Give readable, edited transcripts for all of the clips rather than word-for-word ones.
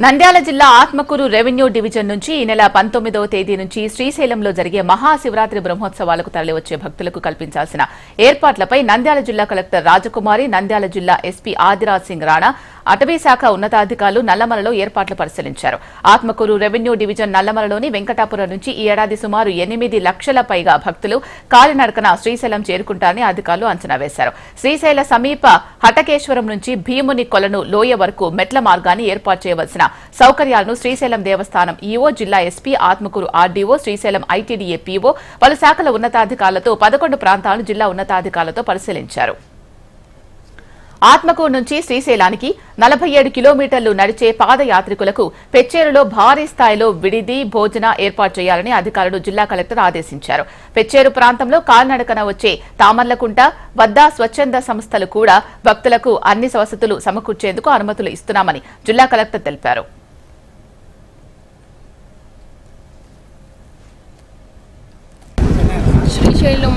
నంద్యాల జిల్లా Atmakur revenue division నుంచి ఈ నెల 19వ తేదీ నుంచి శ్రీశైలంలో జరిగే మహాశివరాత్రి బ్రహ్మోత్సవాలకు తరలివచ్చే భక్తులకు కల్పించాల్సిన ఏర్పాట్లపై నంద్యాల జిల్లా కలెక్టర్ రాజకుమారి, నంద్యాల జిల్లా ఎస్పీ ఆదిరాజ్ సింగ్ రాణా, అటవీ శాఖ ఉన్నతాధికారులు నల్లమలలో ఏర్పాట్లు పరిశీలించారు. ఆత్మకూరు రెవెన్యూ డివిజన్ నల్లమలలోని వెంకటాపురం నుంచి ఈ ఏడాది సుమారు 8 లక్షల పైగా భక్తులు కాలినడకన శ్రీశైలం చేరుకుంటారని అధికారులు అంచనా వేశారు. శ్రీశైల సమీప హటకేశ్వరం నుంచి భీముని కొలను లోయ వరకు మెట్ల మార్గాన్ని ఏర్పాటు చేయవలసిన సౌకర్యాలను శ్రీశైలం దేవస్థానం ఈవో, జిల్లా SP, Atmakur RDO, Srisailam ITDA PO, పలు శాఖల ఉన్నతాధికారులతో 11 ప్రాంతాలను జిల్లా ఉన్నతాధికారులతో పరిశీలించారు. ఆత్మకూరు నుంచి శ్రీశైలానికి 47 కిలోమీటర్లు నడిచే పాదయాత్రికులకు పెచ్చేరులో భారీ స్థాయిలో విడిది, భోజన ఏర్పాటు చేయాలని అధికారులు జిల్లా కలెక్టర్ ఆదేశించారు. పెచ్చేరు ప్రాంతంలో కాలినడకన వచ్చే తామర్లకుంట వద్ద స్వచ్ఛంద సంస్థలు కూడా భక్తులకు అన్ని వసతులు సమకూర్చేందుకు అనుమతులు ఇస్తున్నామని జిల్లా కలెక్టర్ తెలిపారు. శ్రీశైలం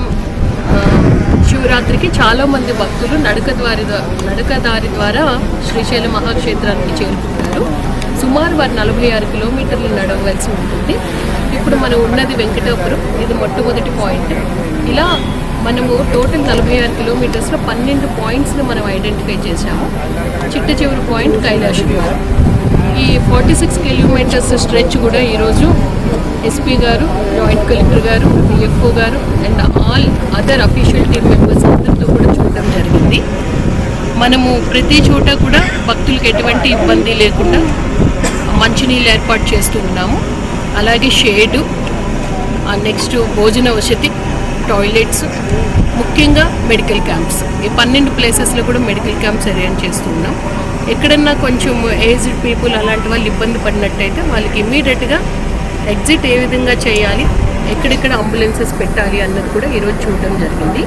శివరాత్రికి చాలా మంది భక్తులు నడకదారి ద్వారా శ్రీశైలం మహాక్షేత్రానికి చేరుకుంటారు. సుమారు వారు 46 కిలోమీటర్లు నడవలసి ఉంటుంది. ఇప్పుడు మనం ఉన్నది వెంకటాపురం, ఇది మొట్టమొదటి పాయింట్. ఇలా మనము టోటల్ 46 కిలోమీటర్స్లో 12 పాయింట్స్ని మనం ఐడెంటిఫై చేశాము. చిట్ట చివరి పాయింట్ కైలాసగిరి. ఈ 46 కిలోమీటర్స్ స్ట్రెచ్ కూడా ఈరోజు ఎస్పీ గారు, జాయింట్ కలెక్టర్ గారు, డిఎఫ్ఓ గారు and all other official team members అందరితో కూడా చూడడం జరిగింది. మనము ప్రతి చోట కూడా భక్తులకు ఎటువంటి ఇబ్బంది లేకుండా మంచినీళ్ళు ఏర్పాటు చేస్తూ ఉన్నాము. అలాగే షేడు, నెక్స్ట్ భోజన వసతి, టాయిలెట్స్, ముఖ్యంగా మెడికల్ క్యాంప్స్, ఈ 12 ప్లేసెస్లో కూడా మెడికల్ క్యాంప్స్ అరేంజ్ చేస్తున్నాం. ఎక్కడన్నా కొంచెం ఏజ్డ్ పీపుల్ అలాంటి వాళ్ళు ఇబ్బంది పడినట్టయితే వాళ్ళకి ఇమ్మీడియట్గా ఎగ్జిట్ ఏ విధంగా చేయాలి, ఎక్కడెక్కడ అంబులెన్సెస్ పెట్టాలి అన్నది కూడా ఈరోజు చూడడం జరిగింది.